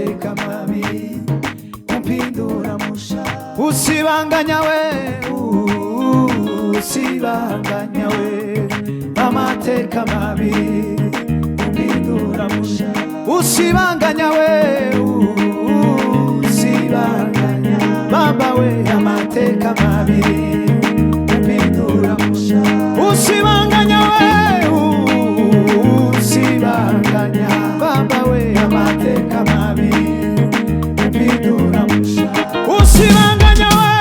amateka mabi umpindura musha. Usibanganya we, usibanganya we, amateka mabi umpindura musha. Usibanganya we, usibanganya baba we, amateka mabi umpindura musha. Usibanganya we, usibanganya baba we, amateka mabi umpindura musha. Usibanganya we,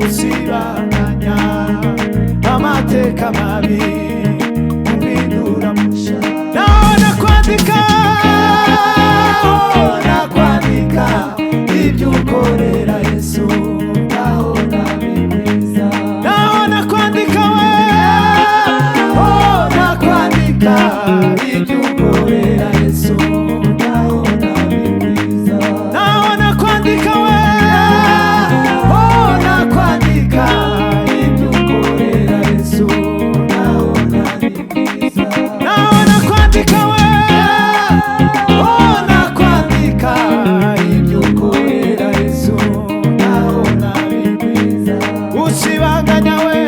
usibanganya amateka mabi umpindura musha. Naona kwandika, nakwandika ibyo ukorera Yesu, naona bikwiza. Naona kwandika we, nakwandika ibyo ukorera Yesu, naona bikwiza. Naona kwandika we, nakwandika ibyo ukorera Yesu, naona bikwiza. Naona kwandika we, nakwandika ibyo ukorera Yesu, naona bikwiza. Usibanganya we,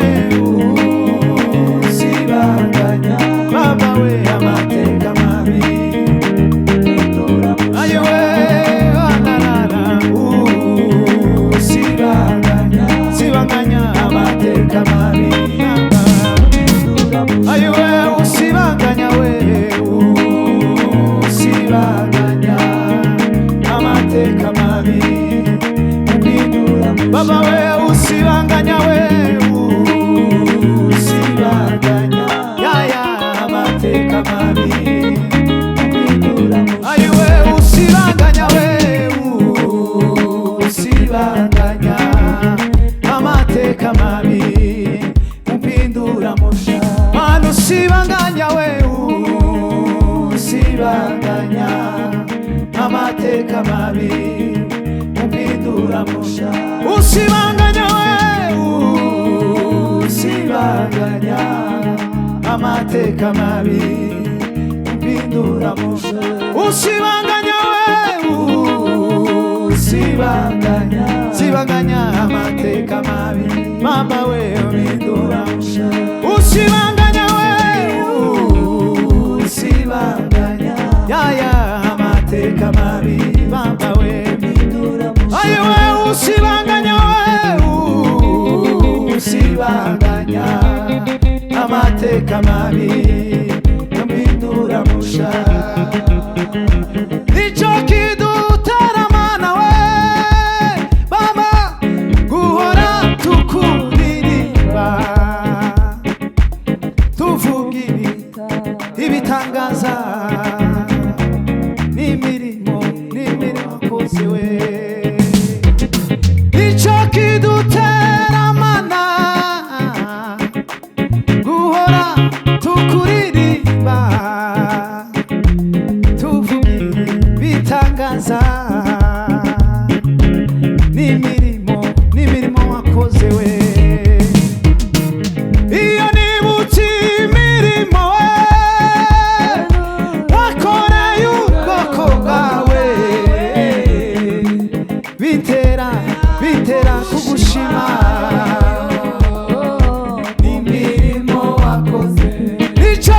usibanganya baba we, amateka mabi ayo we, anarara. Usibanganya, sibanganya amateka mabi ayo we, usibanganya we, usibanganya amateka mabi baba we, usibanganya we, usibanganya ya amateka mabi ayo we, usibanganya we, usibanganya amateka mabi umpindura musha. Manu usibanganya we, usibanganya amateka mabi umpindura musha. Usibanganya we, usibanganya amateka mabi umpindura musha. Usibanganya we, usibanganya, sibanganya amateka mabi mama we umpindura musha. Usibanganya we, usibanganya ya amateka mabi mama we umpindura musha. Ayo we, usibanganya we, usibanganya amateka mabi umpindura musha. Nicyo kidutera mana we mama guhora tukuririmba, tuvuga ibitangaza n'imirimo akoze we. Nicyo kidutera mana guhora tukuririmba, tuvuga ibitangaza n'imirimo akoze we. Iyo nibutse imirimo we wakoreye ubwoko bwawe, bitera kugushima n'imirimo wakoze. Nicyo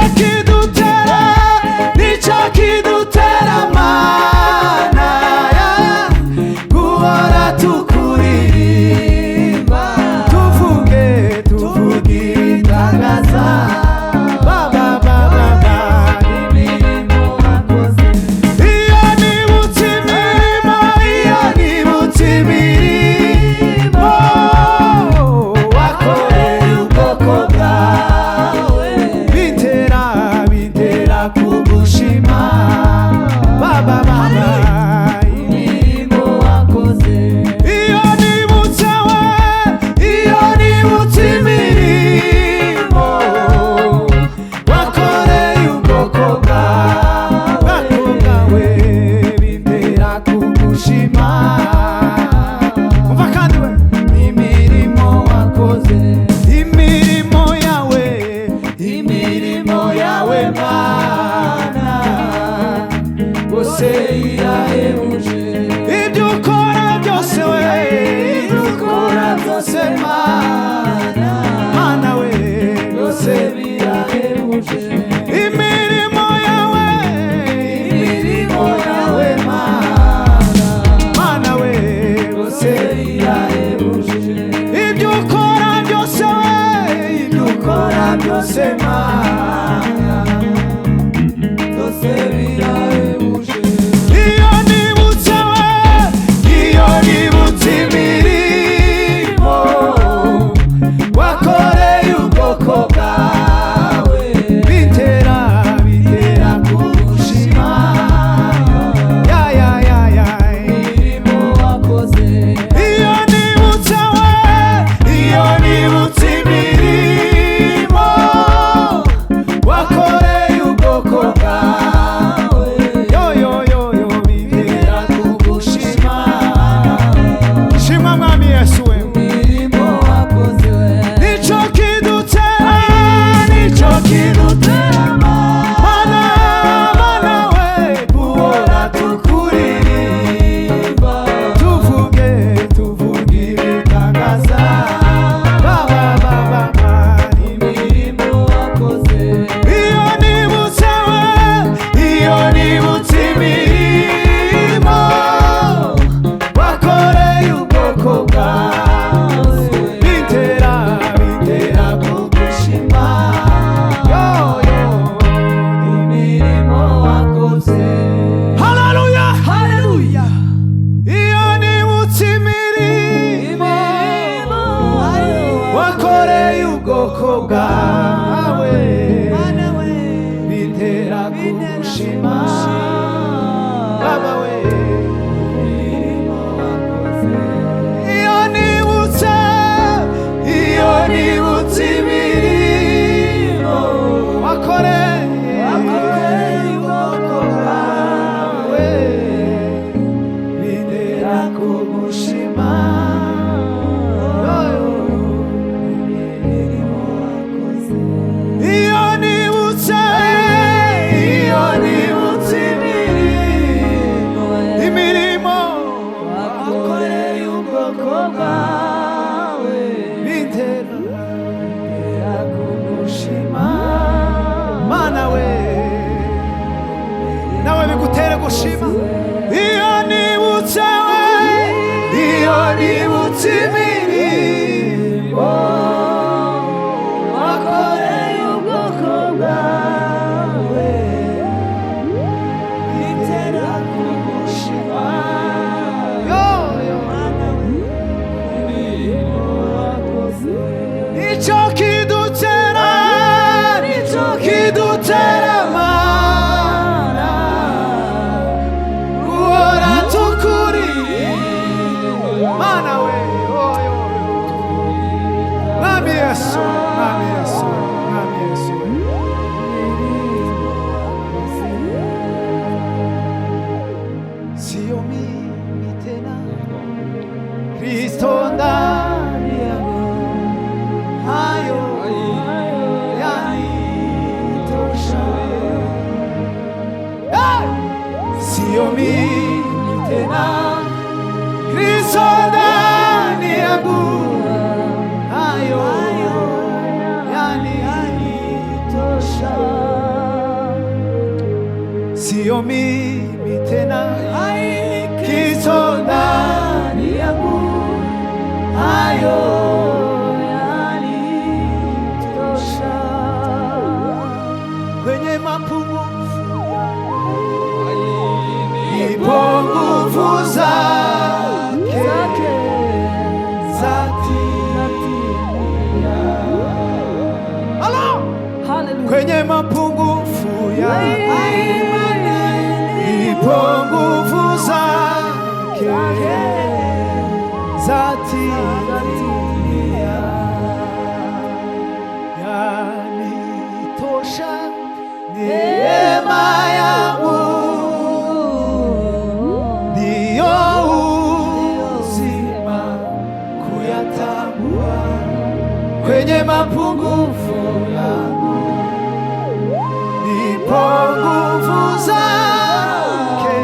byose birahebuje, ibyo ukora byose we, ibyo ukora byose Mana, Mana we, byose birahebuje, imirimo yawe Mana, Mana we, byose birahebuje, ibyo ukora byose we, ibyo ukora byose Mana, byose birahebuje. Iyo nibutse we, iyo nibutse imirimo wakoreye ubwoko bwawe, bitera kugushima, imirimo wakoze. Iyo nibutse we, iyo nibutse imirimo wakoreye ubwoko bwawe, bitera kugushima. Shima Mwami Yesu we, imirimo wakoze, nico kidutera, nico kidutera Mana, Mana we, guhora tukuririmba, tuvuge ibitangaza, Baba, imirimo wakoze. Iyo nibutse we, iyo nibutse imirimo wakoreye ubwoko bwawe, bitera kugushima, imirimo wakoze. Haleluya, haleluya. Iyo nibutse imirimo wakoreye ubwoko bwawe, bitera kugushima, Baba we, imirimo wakoze. Iyo nibutse imirimo wakoreye ubwoko bwawe, bitera kugushima, imirimo wakoze. Iyo nibutse imirimo wakoreye ubwoko bwawe, bitera kugushima, Mana we, nawe bigutere gushima. Iyo nibutse we, iyo nibutse imirimo wakoreye ubwoko bwawe, bitera kugushima, Mana we, imirimo wakoze. Nico kidutera Mana, guhora tukuririmba, Mana we, Mwami Yesu, Mwami Yesu, Mwami Yesu. Sio mimi tena, Kristo ndani yangu, hayo yanitosha. Sio mimi tena, Kristo ndani yangu, hayo yanitosha. Sio mimi tena, Kristo ndani yangu, hayo yanitosha. Kwenye mapungufu ipo nguvu zake zatimia. Kwenye mapungufu ipo nguvu zake zatimia. Yanitosha neema ya Mungu, ndiyo uzima kuyatambua. Kwenye mapungufu yangu ipo nguvu zake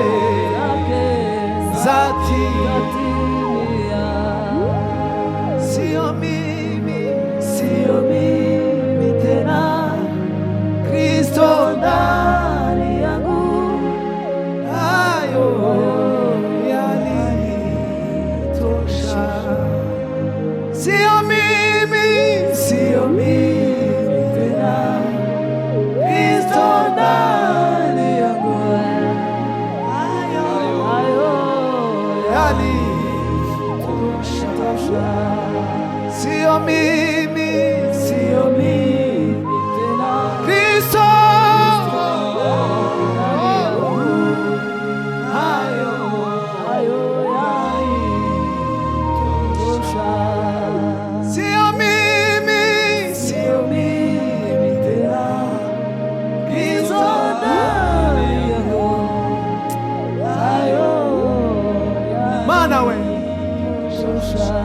ndamurusha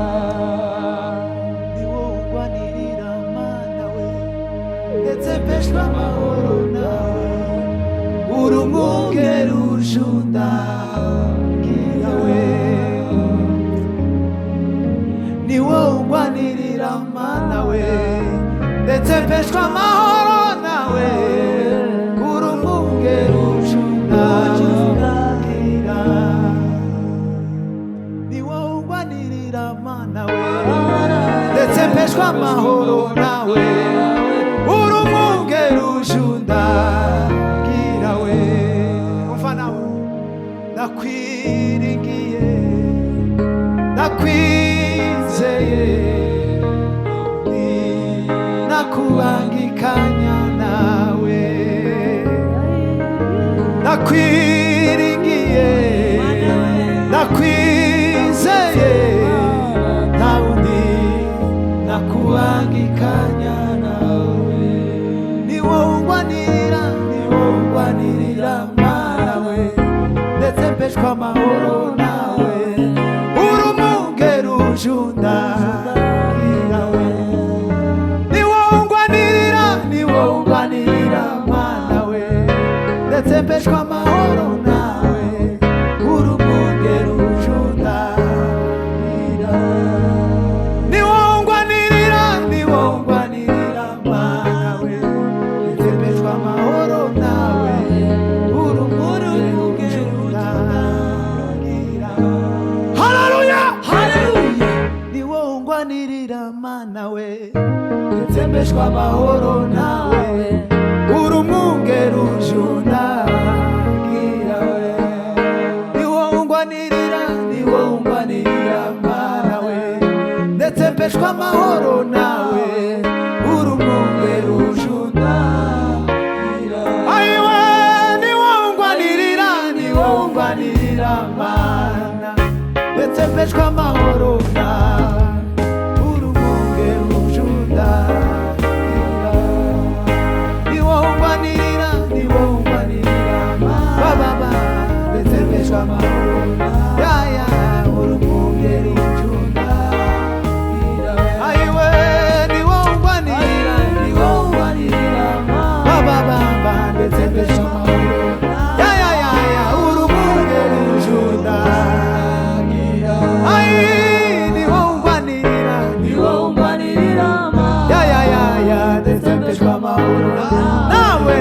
ni wowe ungwanirira mana we ndetse mpeshwa amahoro nawe uri umwungeri ujundagira we ni wowe ungwanirira mana we ndetse mpeshwa amahoro nawe uri umwungeri ujundagira ni wowe ungwanirira mana we ndetse mpeshwa amahoro nawe uri umwungeri ujundagira we umva nawe ndakwiringiye ndakwizeye nakubangikanya nawe ndakwiringiye ndakwizeye nta wundi nakubangikanya nawe ni wowe ungwanirira mana we ndetse mpeshwa amahoro nawe uri umwungeri ujundagira we ni wowe ungwanirira mana we ndetse mpeshwa amahoro nawe uri umwungeri ujundagira ni wowe ungwanirira mana we ndetse mpeshwa amahoro nawe uri umwungeri ujundagira haleluya haleluya ni wowe ungwanirira mana we ndetse mpeshwa amahoro nawe uri umwungeri ujundagira we ni wowe ungwanirira mana we ndetse mpeshwa amahoro nawe uri umwungeri ujundagira ayiwe ni wowe ungwanirira mana ndetse mpeshwa amahoro nawe uri umwungeri ujundagira ni wowe ungwanirira baba ndetse mpeshwa amahoro yaya uri umwungeri ujundagira ayiwe ni wowe ungwanirira baba ndetse mpeshwa amahoro yaya uri umwungeri ujundagira ayi ni wowe ungwanirira yaya ndetse mpeshwa amahoro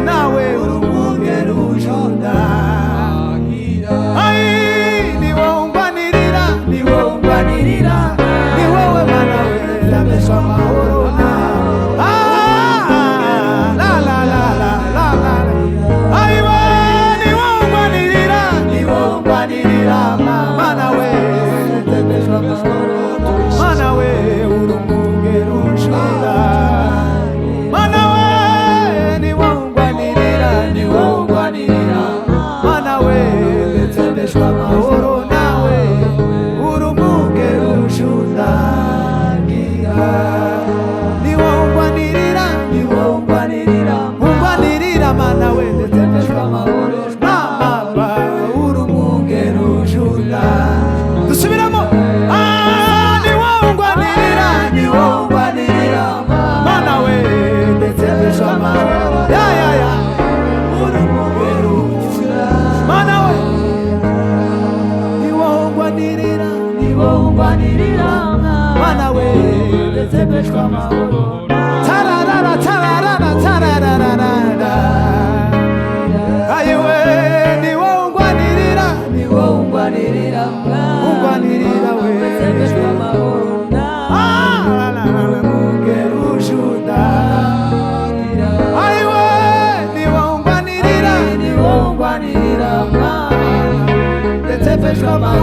nawe uri umwungeri ujundagira ayi ni wowe ungwanirira ni wowe mana we ndetse mpeshwa amahoro ayiwe ni wowe ungwanirira mana we ndetse mpeshwa amahoro mana we uri umwungeri ujundagira mana we ni wowe ungwanirira mana we ndetse mpeshwa amahoro nawe uri umwungeri ujundagira ni wowe ungwanirira mana we ndetse mpeshwa amahoro mama uri umwungeri ujundagira dusubiramo ni wowe ungwanirira mana we ndetse mpeshwa amahoro yaya uri umwungeri ujundagira mana we ni wowe ungwanirira mana we ndetse mpeshwa amahoro tararara ayiwe ni wowe ungwanirira we ndetse mpeshwa amahoro umwungeri ujundagira ayiwe ni wowe ungwanirira ndetse mpeshwa amahoro